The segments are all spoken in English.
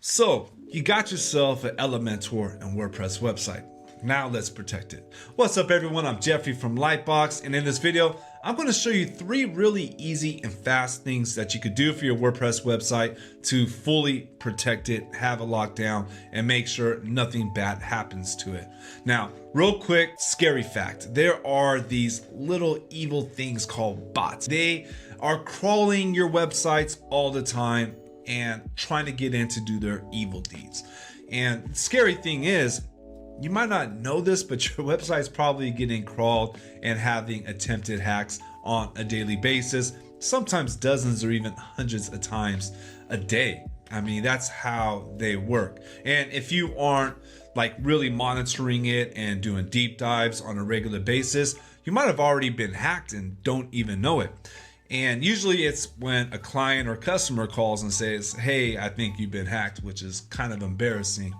So you got yourself an Elementor and WordPress website. Now let's protect it. What's up everyone, I'm Jeffrey from Lightbox, and in this video, I'm going to show you 3 really easy and fast things that you could do for your WordPress website to fully protect it, have it locked down, and make sure nothing bad happens to it. Now, real quick, scary fact. There are these little evil things called bots. They are crawling your websites all the time and trying to get in to do their evil deeds. And the scary thing is, you might not know this, but your website's probably getting crawled and having attempted hacks on a daily basis, sometimes dozens or even hundreds of times a day. I mean, that's how they work. And if you aren't like really monitoring it and doing deep dives on a regular basis, you might have already been hacked and don't even know it. And usually it's when a client or customer calls and says, hey, I think you've been hacked, which is kind of embarrassing.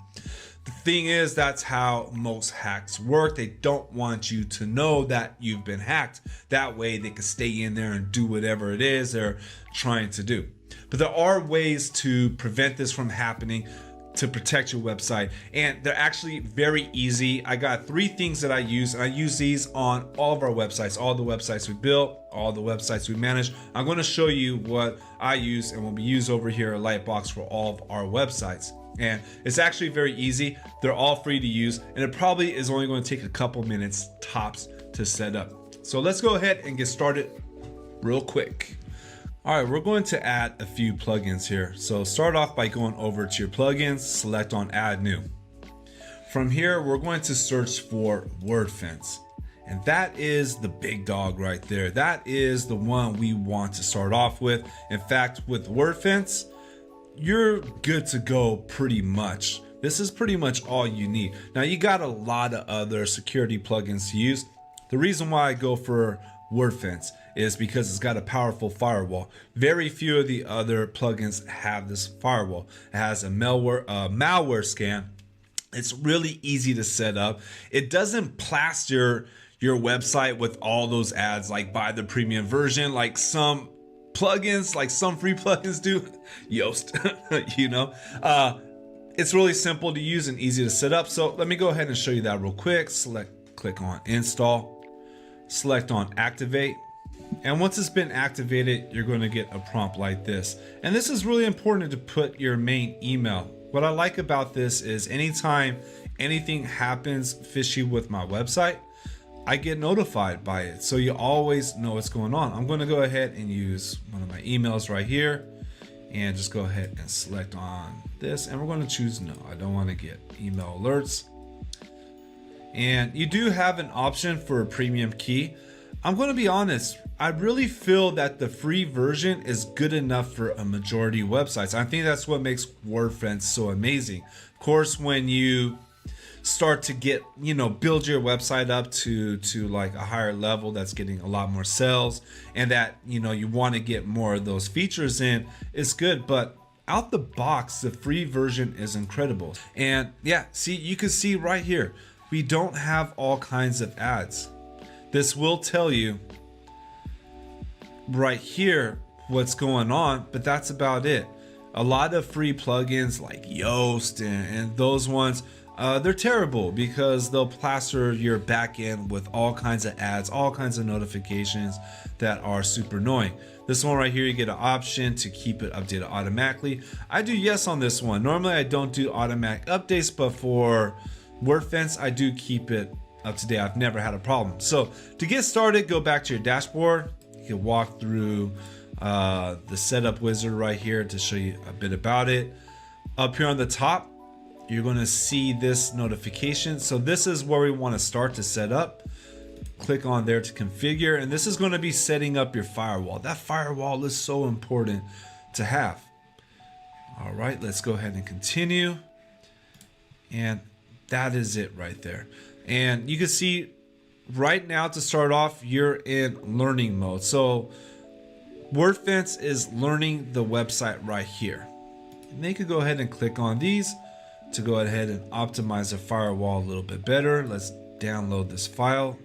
The thing is, that's how most hacks work. They don't want you to know that you've been hacked. That way they can stay in there and do whatever it is they're trying to do. But there are ways to prevent this from happening, to protect your website, and they're actually very easy. I got 3 things that I use, and I use these on all of our websites, all the websites we built, all the websites we manage. I'm going to show you what I use and will be used over here at Lightbox for all of our websites. And it's actually very easy. They're all free to use, and it probably is only going to take a couple minutes tops to set up. So let's go ahead and get started real quick. All right, we're going to add a few plugins here. So start off by going over to your plugins, select on add new. From here, we're going to search for WordFence. And that is the big dog right there. That is the one we want to start off with. In fact, with WordFence, you're good to go pretty much. This is pretty much all you need. Now you got a lot of other security plugins to use. The reason why I go for WordFence is because it's got a powerful firewall. Very few of the other plugins have this firewall. It has a malware scan. It's really easy to set up. It doesn't plaster your website with all those ads like buy the premium version like some plugins, like some free plugins do. Yoast, you know. It's really simple to use and easy to set up. So let me go ahead and show you that real quick. Click on install, select on activate. And once it's been activated, you're going to get a prompt like this. And this is really important to put your main email. What I like about this is anytime anything happens fishy with my website, I get notified by it. So you always know what's going on. I'm going to go ahead and use one of my emails right here and just go ahead and select on this. And we're going to choose no. I don't want to get email alerts. And you do have an option for a premium key. I'm going to be honest, I really feel that the free version is good enough for a majority of websites. I think that's what makes WordFence so amazing. Of course, when you start to get, build your website up to like a higher level that's getting a lot more sales, and that, you want to get more of those features in, it's good. But out the box, the free version is incredible. And yeah, see, you can see right here, we don't have all kinds of ads. This will tell you right here what's going on, but that's about it. A lot of free plugins like Yoast and those ones, they're terrible because they'll plaster your backend with all kinds of ads, all kinds of notifications that are super annoying. This one right here, you get an option to keep it updated automatically. I do yes on this one. Normally I don't do automatic updates, but for WordFence, I do keep it up to date. I've never had a problem. So to get started, go back to your dashboard. You can walk through the setup wizard right here to show you a bit about it. Up here on the top, you're going to see this notification. So this is where we want to start to set up. Click on there to configure, and this is going to be setting up your firewall. That firewall is so important to have. All right, let's go ahead and continue. And that is it right there. And you can see right now, to start off, you're in learning mode. So WordFence is learning the website right here. And then you can go ahead and click on these to go ahead and optimize the firewall a little bit better. Let's download this file.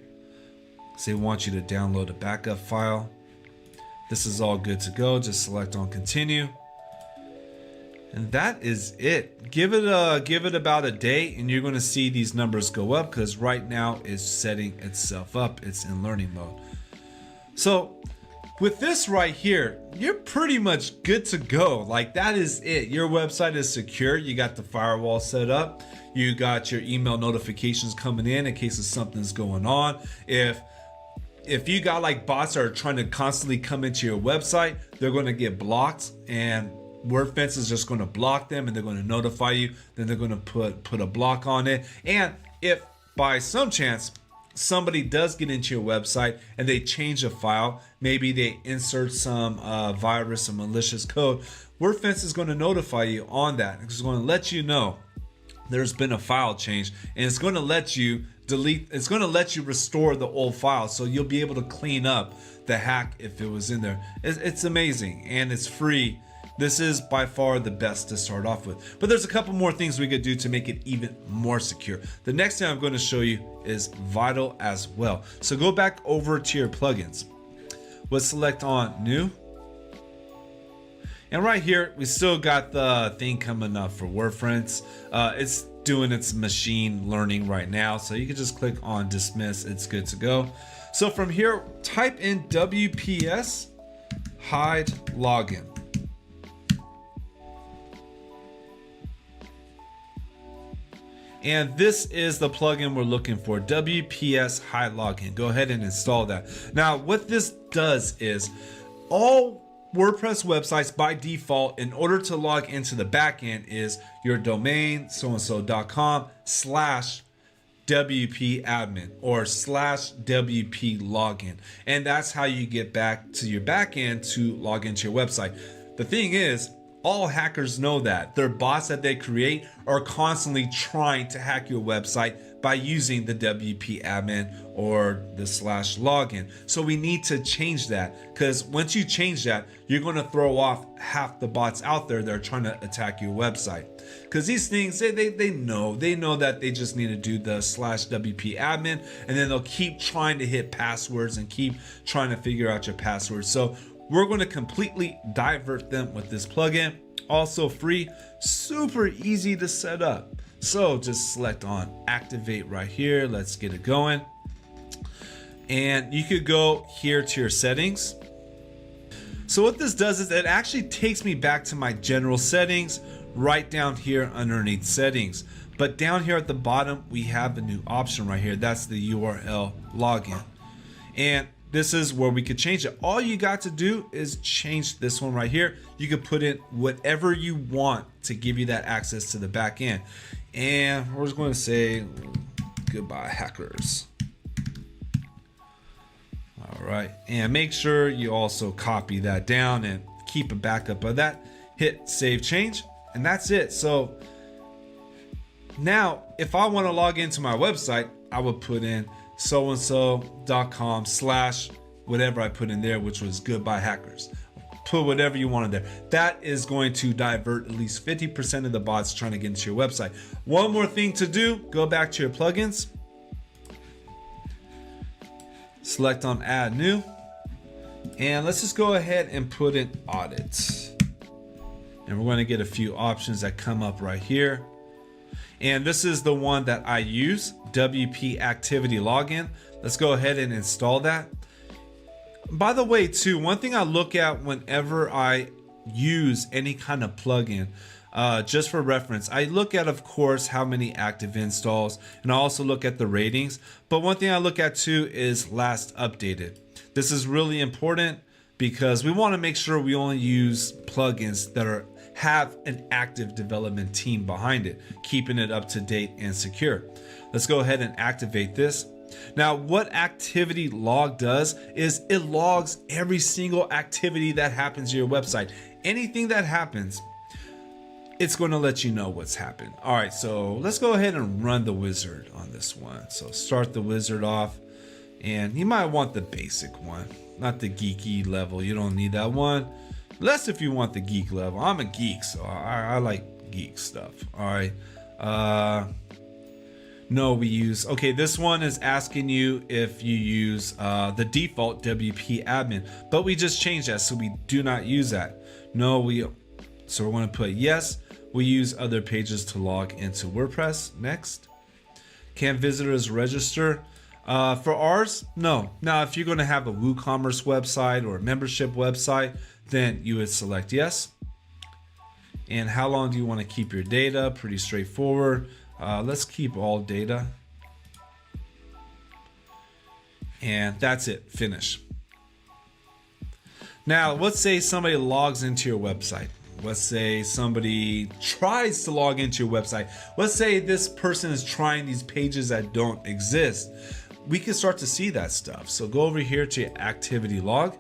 So they want you to download a backup file. This is all good to go. Just select on continue. And that is it. Give it about a day and you're going to see these numbers go up, because right now it's setting itself up. It's in learning mode. So with this right here, you're pretty much good to go. Like, that is it. Your website is secure. You got the firewall set up. You got your email notifications coming in case of something's going on. If you got like bots that are trying to constantly come into your website, they're going to get blocked, and WordFence is just going to block them, and they're going to notify you. Then they're going to put a block on it. And if by some chance somebody does get into your website and they change a file, maybe they insert some virus or malicious code, WordFence is going to notify you on that. It's going to let you know there's been a file change, and it's going to let you delete, it's going to let you restore the old file, so you'll be able to clean up the hack if it was in there. It's amazing, and it's free. This is by far the best to start off with, but there's a couple more things we could do to make it even more secure. The next thing I'm going to show you is vital as well. So go back over to your plugins. We'll select on new. And right here, we still got the thing coming up for WordPress. It's doing its machine learning right now. So you can just click on dismiss. It's good to go. So from here, type in WPS hide login. And this is the plugin we're looking for, WPS hide login. Go ahead and install that. Now, what this does is all WordPress websites by default, in order to log into the backend, is your domain so-and-so.com/WP admin or /WP login. And that's how you get back to your backend to log into your website. The thing is, all hackers know that. Their bots that they create are constantly trying to hack your website by using the WP admin or the /login. So we need to change that, because once you change that, you're going to throw off half the bots out there that are trying to attack your website. Because these things, they know that they just need to do the /WP admin, and then they'll keep trying to hit passwords and keep trying to figure out your passwords. So we're going to completely divert them with this plugin. Also free, super easy to set up. So just select on activate right here. Let's get it going. And you could go here to your settings. So what this does is it actually takes me back to my general settings right down here underneath settings. But down here at the bottom, we have a new option right here. That's the URL login. And this is where we could change it. All you got to do is change this one right here. You could put in whatever you want to give you that access to the back end. And we're just going to say goodbye hackers. All right. And make sure you also copy that down and keep a backup of that. Hit save change, and that's it. So now if I want to log into my website, I would put in so-and-so.com/ whatever I put in there, which was goodbye hackers. Put whatever you want in there. That is going to divert at least 50% of the bots trying to get into your website. One more thing to do, go back to your plugins, select on add new, and let's just go ahead and put in audit. And we're going to get a few options that come up right here. And this is the one that I use, WP Activity Login. Let's go ahead and install that. By the way, too, one thing I look at whenever I use any kind of plugin, just for reference, I look at, of course, how many active installs, and I also look at the ratings. But one thing I look at too is last updated. This is really important because we want to make sure we only use plugins that have an active development team behind it, keeping it up to date and secure. Let's go ahead and activate this. Now, what activity log does is it logs every single activity that happens to your website. Anything that happens, it's going to let you know what's happened. All right, so let's go ahead and run the wizard on this one. So start the wizard off, and you might want the basic one, not the geeky level. You don't need that one. Less if you want the geek level. I'm a geek, so I like geek stuff. All right. No, we use, okay, this one is asking you if you use the default WP admin, but we just changed that, so we do not use that. No, so we're going to put yes. We use other pages to log into WordPress. Next. Can visitors register? For ours, no. Now, if you're going to have a WooCommerce website or a membership website, then you would select yes. And how long do you want to keep your data? Pretty straightforward. Let's keep all data. And that's it. Finish. Now, let's say somebody logs into your website. Let's say somebody tries to log into your website. Let's say this person is trying these pages that don't exist. We can start to see that stuff. So go over here to your activity log,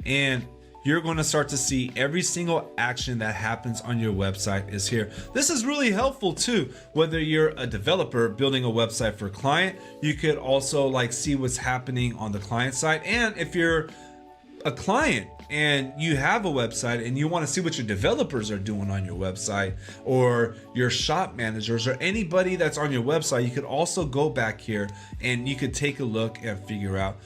and you're going to start to see every single action that happens on your website is here. This is really helpful too. Whether you're a developer building a website for a client, you could also like see what's happening on the client side. And if you're a client and you have a website and you want to see what your developers are doing on your website, or your shop managers or anybody that's on your website, you could also go back here and you could take a look and figure out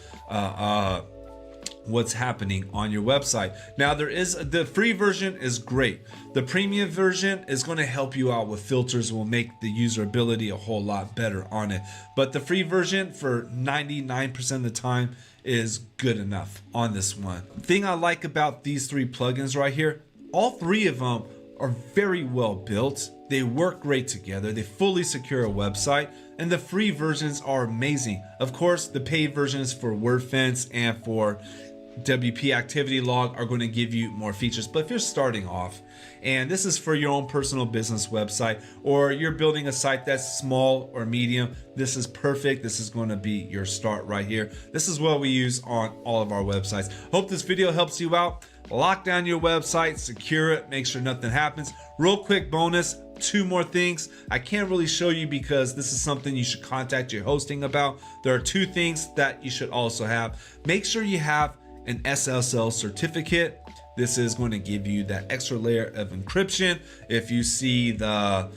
what's happening on your website. Now, the free version is great. The premium version is going to help you out with filters, will make the usability a whole lot better on it. But the free version for 99% of the time is good enough on this one. The thing I like about these three plugins right here, all three of them are very well built. They work great together. They fully secure a website, and the free versions are amazing. Of course, the paid versions for WordFence and for WP Activity Log are going to give you more features. But if you're starting off, and this is for your own personal business website, or you're building a site that's small or medium, this is perfect. This is going to be your start right here. This is what we use on all of our websites. Hope this video helps you out. Lock down your website, secure it, make sure nothing happens. Real quick bonus, 2 more things. I can't really show you because this is something you should contact your hosting about. There are 2 things that you should also have. Make sure you have an SSL certificate. This is going to give you that extra layer of encryption. If you see the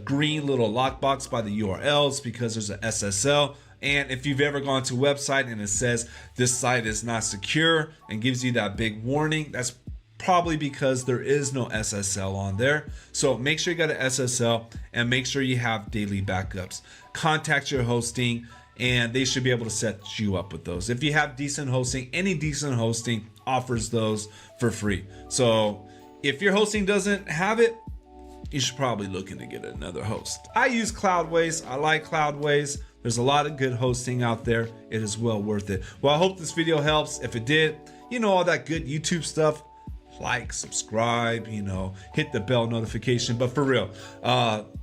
green little lockbox by the URLs, because there's an SSL. And if you've ever gone to a website and it says this site is not secure and gives you that big warning, that's probably because there is no SSL on there. So make sure you got an SSL, and make sure you have daily backups. Contact your hosting and they should be able to set you up with those. If you have decent hosting, any decent hosting offers those for free. So if your hosting doesn't have it, you should probably look into get another host. I use Cloudways. I like Cloudways. There's a lot of good hosting out there. It is well worth it. Well, I hope this video helps. If it did, you know, all that good YouTube stuff, like, subscribe, you know, hit the bell notification. But for real,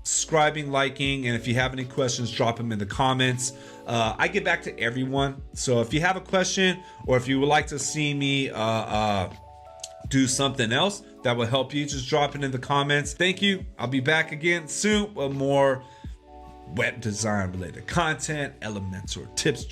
subscribing, liking, and if you have any questions, drop them in the comments. I get back to everyone. So if you have a question, or if you would like to see me do something else that will help you, just drop it in the comments. Thank you. I'll be back again soon with more web design related content, Elementor tips.